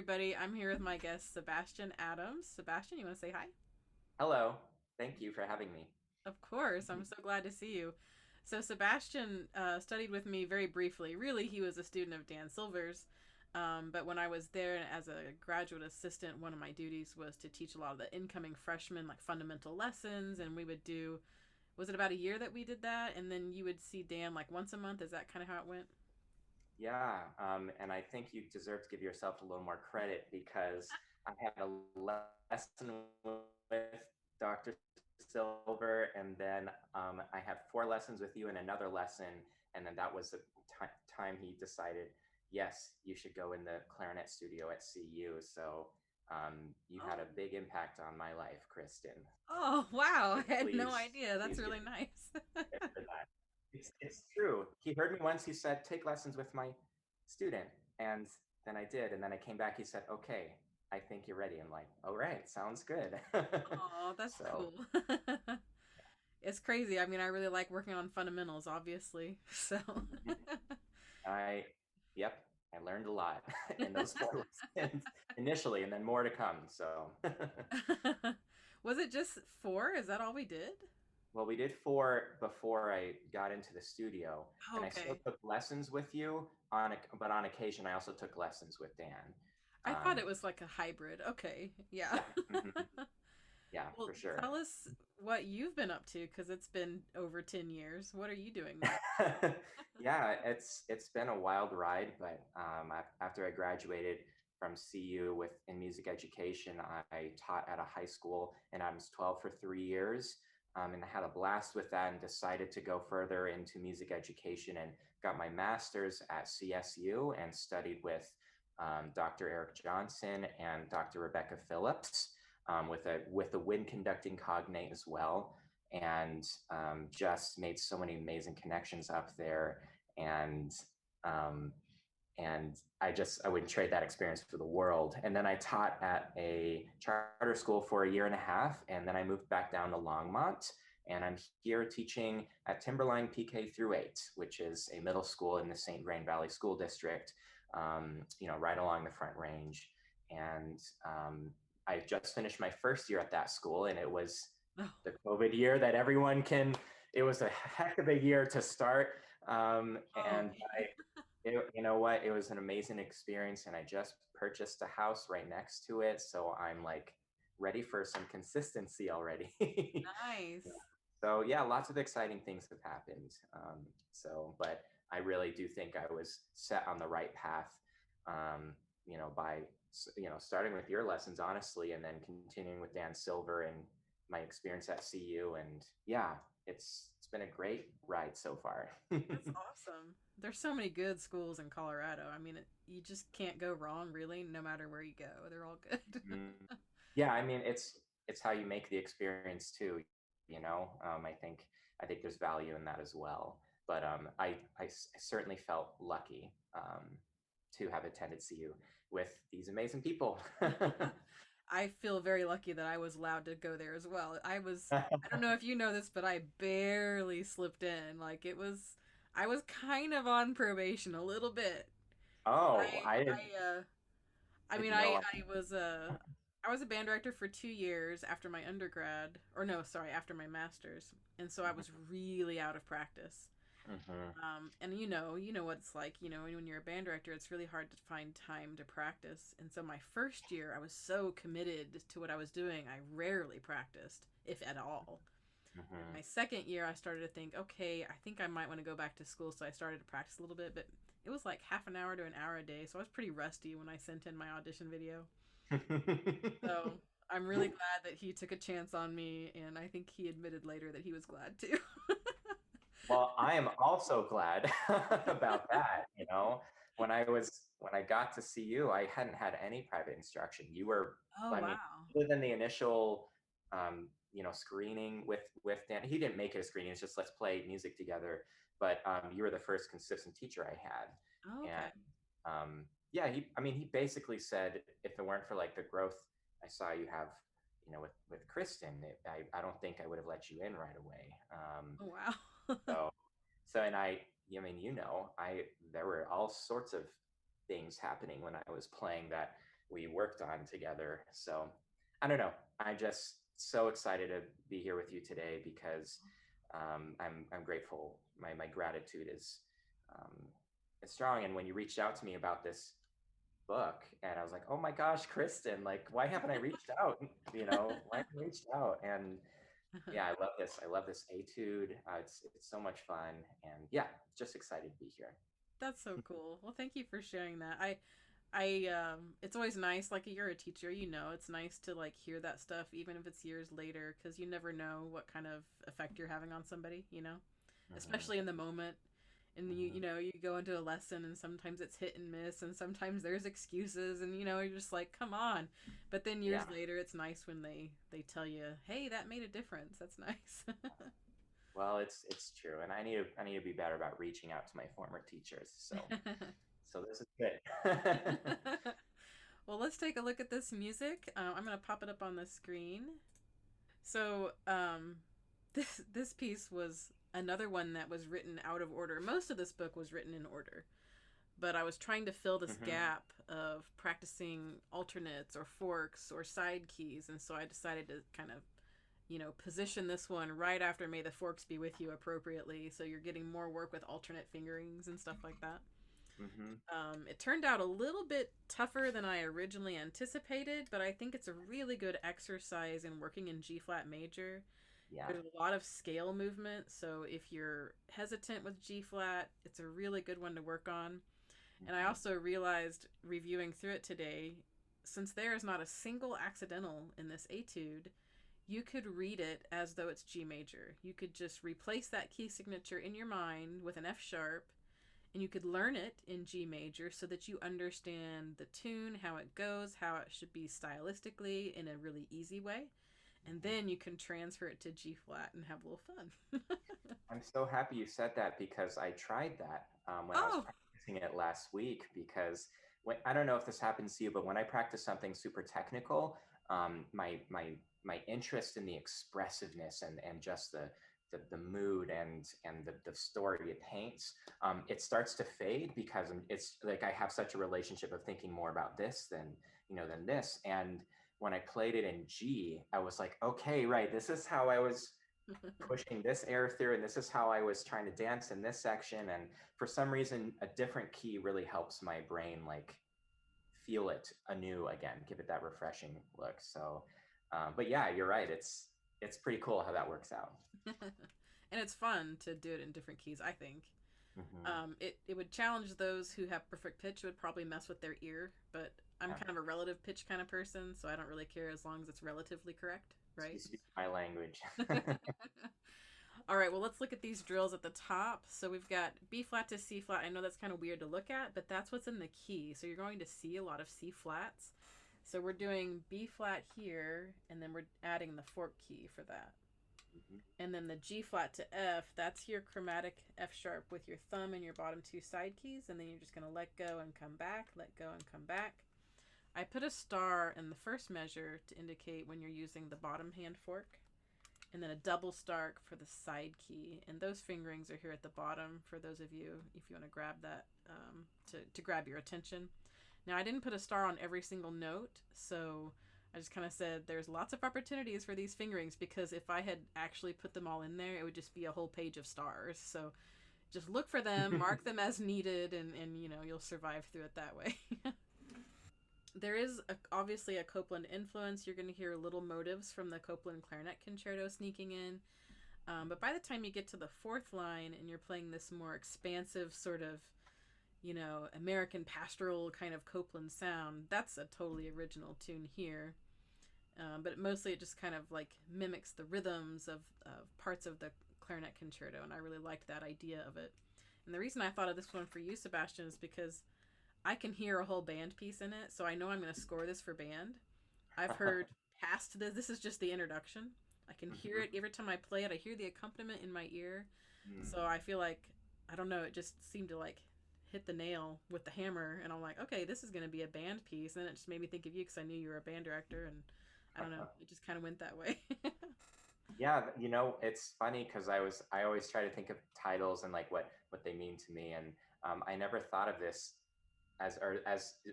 everybody. I'm here with my guest, Sebastian Adams. Sebastian, you want to say hi? Hello. Thank you for having me. Of course. I'm so glad to see you. So, Sebastian studied with me very briefly. Really, he was a student of Dan Silver's. But when I was there as a graduate assistant, one of my duties was to teach a lot of the incoming freshmen, like fundamental lessons. And we would do, was it about a year that we did that? And then you would see Dan like once a month. Is that kind of how it went? Yeah, and I think you deserve to give yourself a little more credit because I had a lesson with Dr. Silver, and then I had 4 lessons with you and another lesson, and then that was the time he decided, yes, you should go in the clarinet studio at CU. So you had a Oh. big impact on my life, Kristen. Oh, wow. So I had no please, idea. That's please give really nice. for that. It's true. He heard me once. He said, "Take lessons with my student," and then I did. And then I came back. He said, "Okay, I think you're ready." I'm like, "All right, sounds good." Oh, that's So cool. It's crazy. I mean, I really like working on fundamentals, obviously. So, I, yep, I learned a lot in those 4 lessons initially, and then more to come. So, was it just four? Is that all we did? well, we did 4 before I got into the studio, and I still Okay. took lessons with you but on occasion I also took lessons with Dan. I thought it Um, was like a hybrid. Okay. Yeah. yeah. Yeah, Well, for sure. tell us what you've been up to because it's been over 10 years. What are you doing now? Yeah, it's been a wild ride, but after I graduated from CU with in music education, I taught at a high school in Adams 12 for 3 years, and I had a blast with that and decided to go further into music education and got my master's at CSU and studied with Dr. Eric Johnson and Dr. Rebecca Phillips with a wind conducting cognate as well, and just made so many amazing connections up there. And um, and I wouldn't trade that experience for the world. And then I taught at a charter school for a year and a half, and then I moved back down to Longmont. And I'm here teaching at Timberline PK through 8, which is a middle school in the St. Vrain Valley School District, right along the Front Range. And I just finished my first year at that school, and it was Oh, the COVID year that everyone can. It was a heck of a year to start, oh, and you know what? It was an amazing experience, and I just purchased a house right next to it, so I'm like ready for some consistency already. nice. So yeah, lots of exciting things have happened. But I really do think I was set on the right path. By starting with your lessons, honestly, and then continuing with Dan Silver and my experience at CU, and yeah, it's been a great ride so far. That's awesome. There's so many good schools in Colorado. I mean, you just can't go wrong, really, no matter where you go. They're all good. Mhm. Yeah, I mean it's how you make the experience too. I think there's value in that as well. But I certainly felt lucky to have attended CU with these amazing people. I feel very lucky that I was allowed to go there as well. I don't know if you know this, but I barely slipped in. Like I was kind of on probation a little bit. Oh, I I mean, didn't know. I was a band director for 2 years after my undergrad, or no, sorry, after my master's, and so I was really out of practice. Mhm. And you know what it's like. You know, when you're a band director, it's really hard to find time to practice. And so my first year, I was so committed to what I was doing, I rarely practiced, if at all. And Mhm. my second year, I started to think, okay, I think I might want to go back to school. So I started to practice a little bit, but it was like half an hour to an hour a day. So I was pretty rusty when I sent in my audition video. So I'm really glad that he took a chance on me. And I think he admitted later that he was glad too. Well, I am also glad about that. When I got to see you, I hadn't had any private instruction. Oh, I mean, wow. other than the initial, screening with Dan, he didn't make it a screening. It's just let's play music together. But you were the first consistent teacher I Oh, had, okay. and yeah, he basically said if it weren't for like the growth I saw you have, with Kristen, I don't think I would have let you in right away. Oh, wow. So, and I mean, I there were all sorts of things happening when I was playing that we worked on together. So I don't know. I'm just so excited to be here with you today because I'm grateful. My gratitude um, is strong. And when you reached out to me about this book, and I was like, oh my gosh, Kristen, like, why haven't I reached out? Why haven't I reached out? And yeah, I love this. I love this etude. It's so much fun, and yeah, just excited to be here. That's so cool. Well, thank you for sharing that. It's always nice, like you're a teacher, it's nice to like hear that stuff even if it's years later, because you never know what kind of effect you're having on somebody, Hmm. especially in the moment. And Hmm. you go into a lesson and sometimes it's hit and miss and sometimes there's excuses and you're just like, come on. But then years Yeah. later it's nice when they tell you, hey, that made a difference. That's nice. Well, it's true, and I need to be better about reaching out to my former teachers. So this is good. Well, let's take a look at this music. I'm going to pop it up on the screen. So, this piece was another one that was written out of order. Most of this book was written in order, but I was trying to fill this Hmm. gap of practicing alternates or forks or side keys, and so I decided to kind of position this one right after May the Forks Be With You appropriately, so you're getting more work with alternate fingerings and stuff like that. Hmm. It turned out a little bit tougher than I originally anticipated, but I think it's a really good exercise in working in G flat major. Yeah. There's a lot of scale movement, so if you're hesitant with G flat, it's a really good one to work on. And I Hmm. also realized reviewing through it today, since there is not a single accidental in this etude, you could read it as though it's G major. You could just replace that key signature in your mind with an F sharp, and you could learn it in G major so that you understand the tune, how it goes, how it should be stylistically in a really easy way. And Hmm. then you can transfer it to G flat and have a little fun. I'm so happy you said that because I tried that when I was Oh, practicing it last week. Because I don't know if this happens to you, but when I practice something super technical, my interest in the expressiveness and just the mood and the story it paints, it starts to fade because it's like I have such a relationship of thinking more about this than this. And when I played it in G, I was like, okay, right, this is how I was pushing this air through, and this is how I was trying to dance in this section. And for some reason, a different key really helps my brain like feel it anew again, give it that refreshing look. So but yeah, you're right, it's pretty cool how that works out. and it's fun to do it in different keys, I think. Hmm. It would challenge those who have perfect pitch. It would probably mess with their ear, but I'm Yeah. kind of a relative pitch kind of person, so I don't really care as long as it's relatively correct, You right? speak my language. All right, well, let's look at these drills at the top. So we've got B flat to C flat. I know that's kind of weird to look at, but that's what's in the key. So you're going to see a lot of C flats. So we're doing B flat here, and then we're adding the fork key for that. Hmm. And then the G flat to F, that's your chromatic F sharp with your thumb and your bottom two side keys. And then you're just going to let go and come back, let go and come back. I put a star in the first measure to indicate when you're using the bottom hand fork, and then a double star for the side key. And those fingerings are here at the bottom for those of you, if you want to grab that, to grab your attention. Now, I didn't put a star on every single note, so I just kind of said there's lots of opportunities for these fingerings, because if I had actually put them all in there, it would just be a whole page of stars. So just look for them, mark them as needed, and you'll survive through it that way. There is obviously a Copland influence. You're going to hear little motives from the Copland Clarinet Concerto sneaking in. But by the time you get to the fourth line and you're playing this more expansive sort of, American pastoral kind of Copland sound, that's a totally original tune here. But mostly it just kind of like mimics the rhythms of parts of the clarinet concerto, and I really liked that idea of it. And the reason I thought of this one for you, Sebastian, is because I can hear a whole band piece in it, so I know I'm going to score this for band. I've heard past this. This is just the introduction. I can hear Hmm. it every time I play it. I hear the accompaniment in my ear. Mm. So I feel like, I don't know, it just seemed to like hit the nail with the hammer. And I'm like, okay, this is going to be a band piece. And then it just made me think of you because I knew you were a band director. And I don't know, it just kind of went that way. Yeah, it's funny because I always try to think of titles and like what they mean to me, and I never thought of this as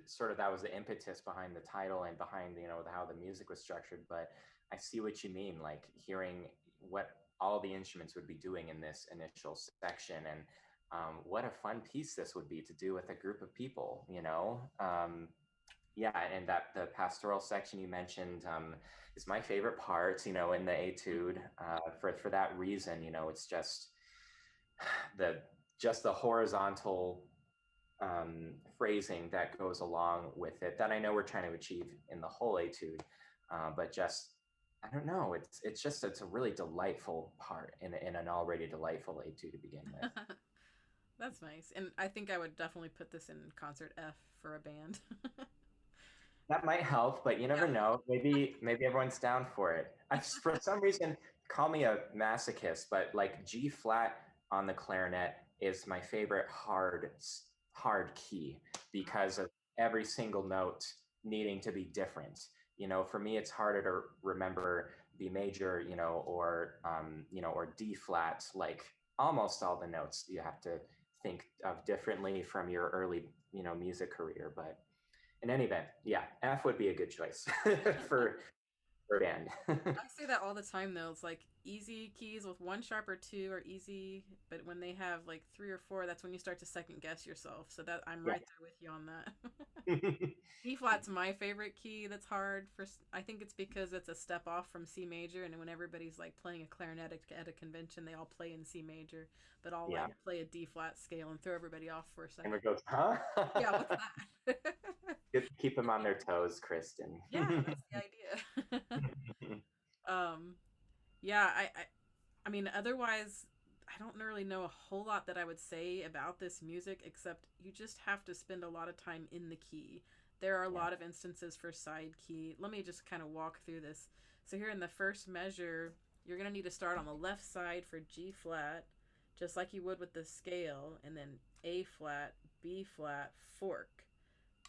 sort of that was the impetus behind the title and behind, how the music was structured. But I see what you mean, like hearing what all the instruments would be doing in this initial section, and what a fun piece this would be to do with a group of people. Yeah, and that the pastoral section you mentioned is my favorite part, in the etude, for that reason. It's the just the horizontal phrasing that goes along with it that I know we're trying to achieve in the whole etude, but just I don't know. It's a really delightful part in an already delightful etude to begin with. That's nice. And I think I would definitely put this in concert F for a band. That might help, but you never Yeah. know. Maybe everyone's down for it. For some reason, call me a masochist, but like G flat on the clarinet is my favorite hard key because of every single note needing to be different. For me, it's harder to remember B major, or D flat. Like almost all the notes you have to think of differently from your early, music career, but in any event, yeah, F would be a good choice for for a band. I say that all the time though. It's like easy keys with one sharp or two are easy, but when they have like three or four, that's when you start to second guess yourself. So that I'm Yeah. right there with you on that. E flat's my favorite key that's hard for I think it's because it's a step off from C major, and when everybody's like playing a clarinet at a convention, they all play in C major, but I'll Yeah. like play a D flat scale and throw everybody off for a And second. it goes, huh? Yeah, what's that? Keep them on their toes, Kristen. Yeah, that's the idea. um yeah, I mean, otherwise, I don't really know a whole lot that I would say about this music, except you just have to spend a lot of time in the key. There are a Yeah. lot of instances for side key. Let me just kind of walk through this. So, here in the first measure, you're going to need to start on the left side for G flat, just like you would with the scale, and then A flat, B flat, fork,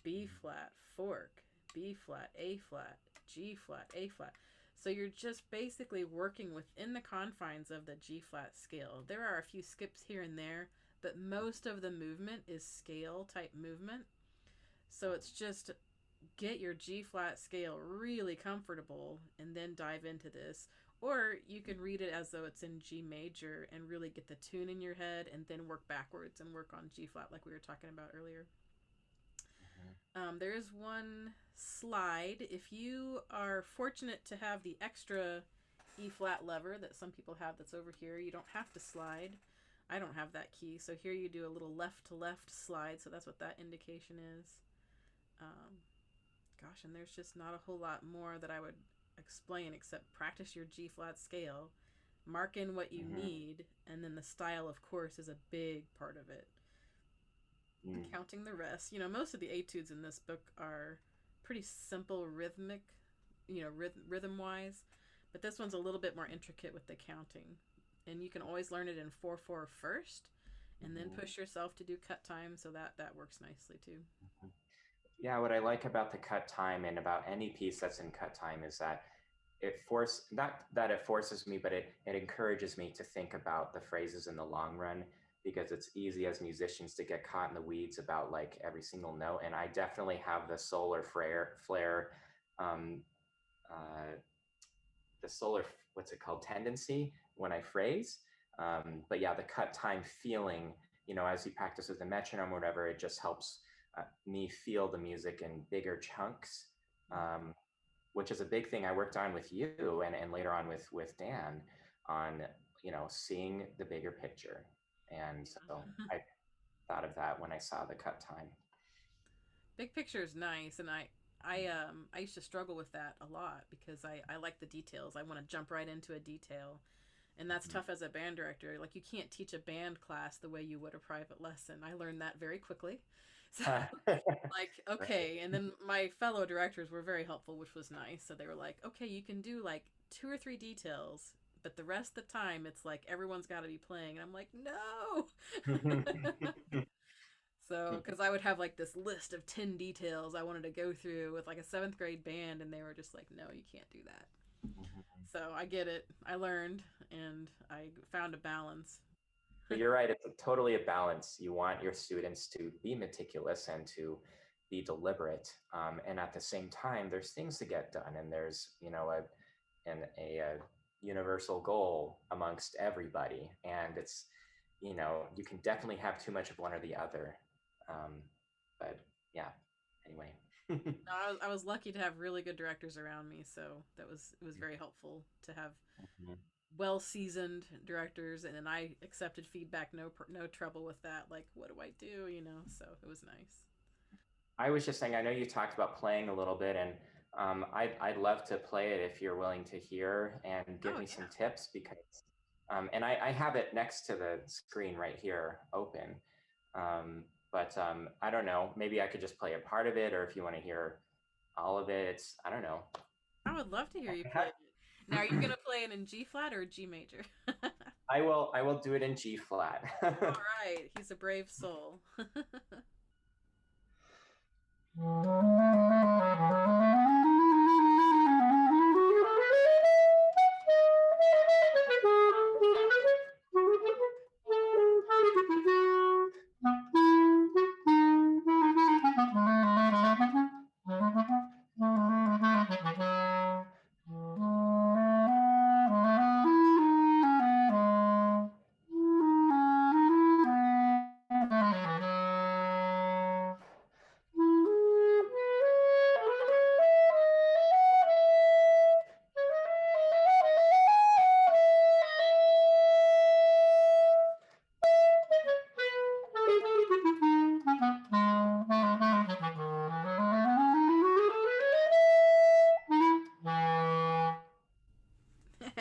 B flat, fork, B flat, A flat, G flat, A flat. So you're just basically working within the confines of the G flat scale. There are a few skips here and there, but most of the movement is scale type movement. So it's just get your G flat scale really comfortable and then dive into this. Or you can read it as though it's in G major and really get the tune in your head and then work backwards and work on G flat like we were talking about earlier. There is one slide. If you are fortunate to have the extra E flat lever that some people have that's over here, you don't have to slide. I don't have that key, so here you do a little left to left slide, so that's what that indication is. Um, Gosh, and there's just not a whole lot more that I would explain except practice your G flat scale, mark in what you Mm-hmm. need, and then the style, of course, is a big part of it. And Mm. counting the rest. Most of the etudes in this book are pretty simple rhythmic, rhythm wise, but this one's a little bit more intricate with the counting. And you can always learn it in 4/4 first and then Mm-hmm. push yourself to do cut time, so that works nicely too. Yeah, what I like about the cut time and about any piece that's in cut time is that not that it forces me, but it encourages me to think about the phrases in the long run, because it's easy as musicians to get caught in the weeds about like every single note. And I definitely have the solar flare, um, uh, the solar, what's it called, tendency when I phrase. But yeah, the cut time feeling, as you practice with the metronome or whatever, it just helps me feel the music in bigger chunks, um, which is a big thing I worked on with you, and later on with Dan, on seeing the bigger picture. And so Yeah. I thought of that when I saw the cut time. Big picture is nice, and I used to struggle with that a lot because I like the details. I want to jump right into a detail, and that's Mhm. tough as a band director. Like, you can't teach a band class the way you would a private lesson. I learned that very quickly. So, like, Right. okay, and then my fellow directors were very helpful, which was nice. So they were like, okay, you can do like two or three details, but the rest of the time it's like everyone's got to be playing, and I'm like, no. So, because I would have like this list of 10 details I wanted to go through with like a seventh grade band, and they were just like, no, you can't do that. So, I get it. I learned and I found a balance. But you're right, it's totally a balance. You want your students to be meticulous and to be deliberate. And at the same time, there's things to get done, and there's, a universal goal amongst everybody. And it's, you can definitely have too much of one or the other. Um, but yeah, anyway. No, I was lucky to have really good directors around me, so it was very helpful to have Mhm. well seasoned directors, and then I accepted feedback, no trouble with that. Like, what do I do? So it was nice. I was just saying, I know you talked about playing a little bit, and I'd love to play it if you're willing to hear and give Oh me some yeah. tips because, and I have it next to the screen right here open. But I don't know, maybe I could just play a part of it, or if you want to hear all of it, I don't know. I would love to hear you play it. Now, are you gonna play it in G flat or G major? I will do it in G flat. All right, he's a brave soul.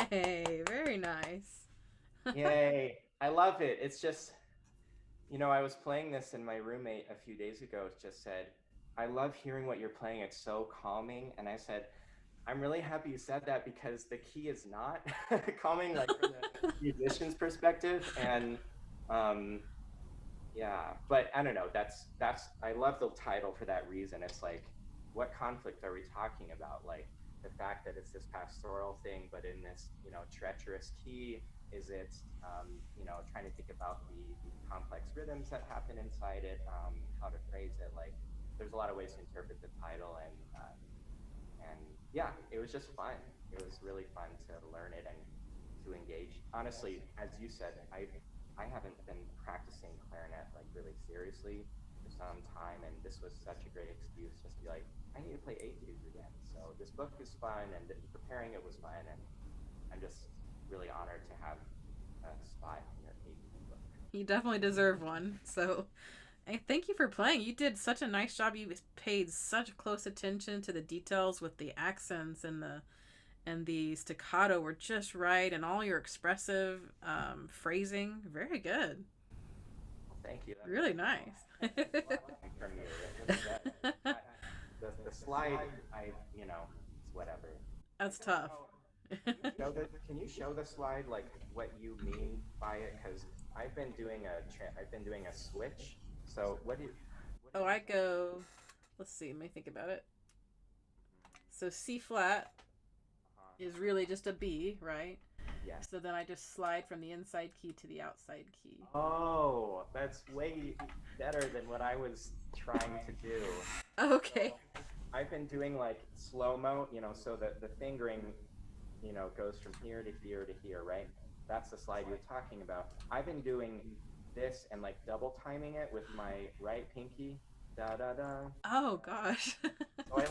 Hey, very nice. Yay! I love it. It's just, I was playing this, and my roommate a few days ago just said, I love hearing what you're playing. It's so calming. And I said, I'm really happy you said that because the key is not calming, like from the musician's perspective. And um, yeah, but I don't know. I love the title for that reason. It's like, what conflict are we talking about? Like the fact that it's this pastoral thing, but in this, treacherous key. Is it, trying to think about the complex rhythms that happen inside it, how to phrase it. Like, there's a lot of ways to interpret the title, and yeah, it was just fun. It was really fun to learn it and to engage. Honestly, as you said, I haven't been practicing clarinet like really seriously for some time, and this was such a great excuse just to be like, I need to play etudes again. So this book is fun, and preparing it was fun, and I'm just really honored to have a spot in your etude book. You definitely deserve one. So, thank you for playing. You did such a nice job. You paid such close attention to the details with the accents and the staccato were just right, and all your expressive phrasing. Very good. Well, thank you. Really nice. That's a lot coming from you. It really does. I, the slide, it's whatever. That's I don't tough. know. Can you show the slide like what you mean by it? Because I've been doing a switch. So what do Oh, you I mean by that? go. Let's see. Let me think about it. So C flat Uh-huh. is really just a B, right? Yes. So then I just slide from the inside key to the outside key. Oh, that's way better than what I was trying to do. Okay. So I've been doing like slow mo, so that the fingering, goes from here to here to here, right? That's the slide you're talking about. I've been doing this and like double timing it with my right pinky, da da da. Oh gosh. So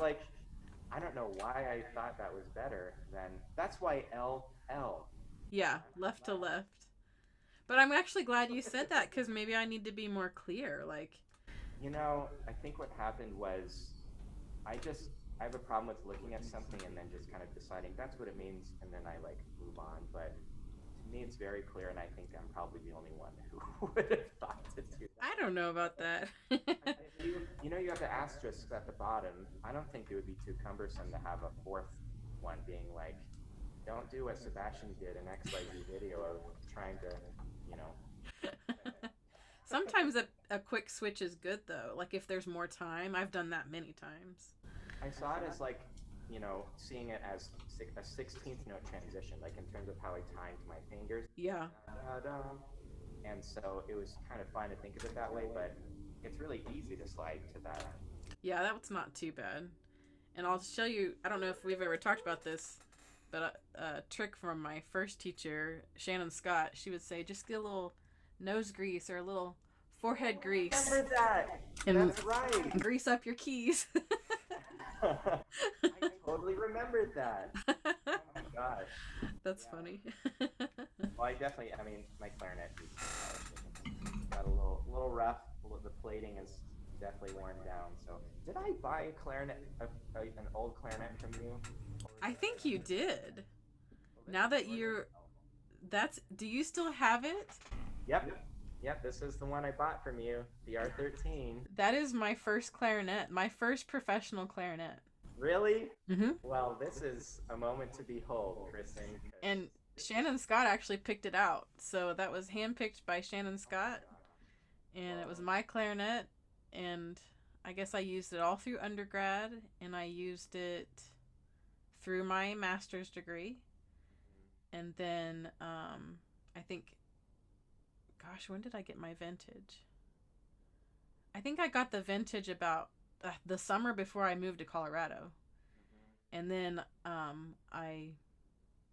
I don't know why I thought that was better than that's why L, Yeah, right? left to Left. left. But I'm actually glad you said that because maybe I need to be more clear. Like, I think what happened was I just I have a problem with looking at something and then just kind of deciding that's what it means and then I like move on. But to me, it's very clear, and I think I'm probably the only one who would have thought to do I that. don't know about that. If you have the asterisk at the bottom, I don't think it would be too cumbersome to have a fourth one being like, don't do what Sebastian did in XYZ video of trying to, you know. Sometimes a quick switch is good though. Like if there's more time, I've done that many times. I saw it as like, seeing it as a 16th note transition, like in terms of how I timed my fingers. Yeah. Da, da, da, And so it was kind of fun to think of it that way, but it's really easy to slide to that. Yeah, that's not too bad. And I'll show you, I don't know if we've ever talked about this, but a trick from my first teacher, Shannon Scott, she would say, just get a little nose grease or a little forehead grease. Remember that. And That's right. grease up your keys. I totally remembered that. Oh my gosh. That's funny. Well, I mean, my clarinet is got a little rough. The plating is definitely worn down. So, did I buy a clarinet, an old clarinet from you? I think you did. Now that do you still have it? Yep, this is the one I bought from you, the R13. That is my first clarinet, my first professional clarinet. Really? Mm-hmm. Well, this is a moment to behold, Kristen. And Shannon Scott actually picked it out. So that was handpicked by Shannon Scott. And it was my clarinet. And I guess I used it all through undergrad. And I used it through my master's degree. And then I think, gosh, when did I get my vintage? I think I got the vintage about the summer before I moved to Colorado. And then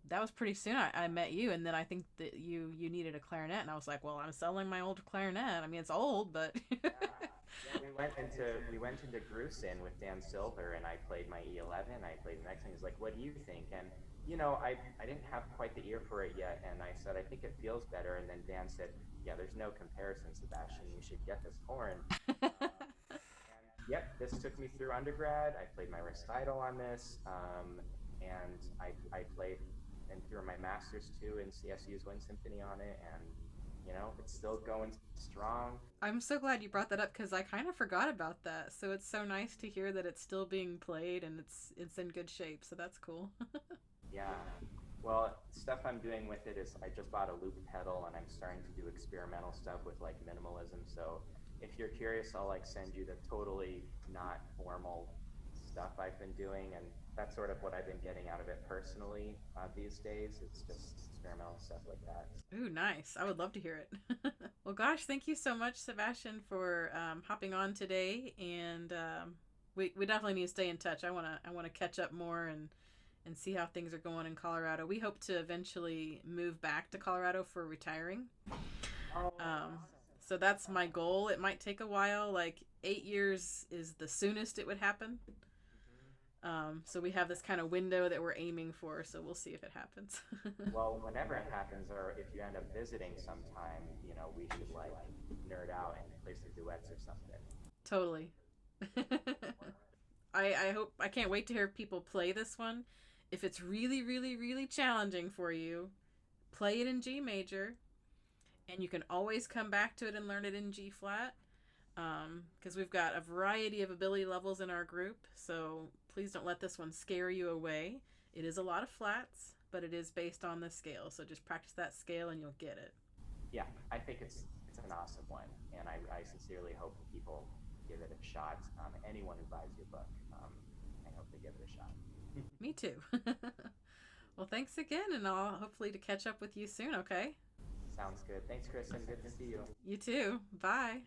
that was pretty soon I met you, and then I think that you needed a clarinet, and I was like, well, I'm selling my old clarinet. I mean, it's old, but yeah, we went into Grusin with Dan Silver, and I played my E11. I played the next thing. He's like, what do you think? And I didn't have quite the ear for it yet, and I said, I think it feels better. And then Dan said, yeah, there's no comparison, Sebastian. You should get this horn. Yep, this took me through undergrad. I played my recital on this, and I played and through my master's too in CSU's Wind Symphony on it, and it's still going strong. I'm so glad you brought that up because I kind of forgot about that. So it's so nice to hear that it's still being played and it's in good shape. So that's cool. Yeah. Well, stuff I'm doing with it is I just bought a loop pedal, and I'm starting to do experimental stuff with like minimalism. So if you're curious, I'll send you the totally not formal stuff I've been doing, and that's sort of what I've been getting out of it personally these days. It's just experimental stuff like that. Ooh, nice. I would love to hear it. Well, gosh, thank you so much, Sebastian, for hopping on today, and we definitely need to stay in touch. I wanna catch up more and see how things are going in Colorado. We hope to eventually move back to Colorado for retiring. So that's my goal. It might take a while. Like 8 years is the soonest it would happen. So we have this kind of window that we're aiming for. So we'll see if it happens. Well, whenever it happens, or if you end up visiting sometime, we should nerd out and play some duets or something. Totally. I can't wait to hear people play this one. If it's really, really, really challenging for you, play it in G major. And you can always come back to it and learn it in G flat, because we've got a variety of ability levels in our group. So please don't let this one scare you away. It is a lot of flats, but it is based on the scale. So just practice that scale and you'll get it. Yeah, I think it's an awesome one, and I sincerely hope people give it a shot. Anyone who buys your book, I hope they give it a shot. Me too. Well, thanks again, and I'll hopefully to catch up with you soon, okay? Sounds good. Thanks, Kristen. Good to see you. You too. Bye.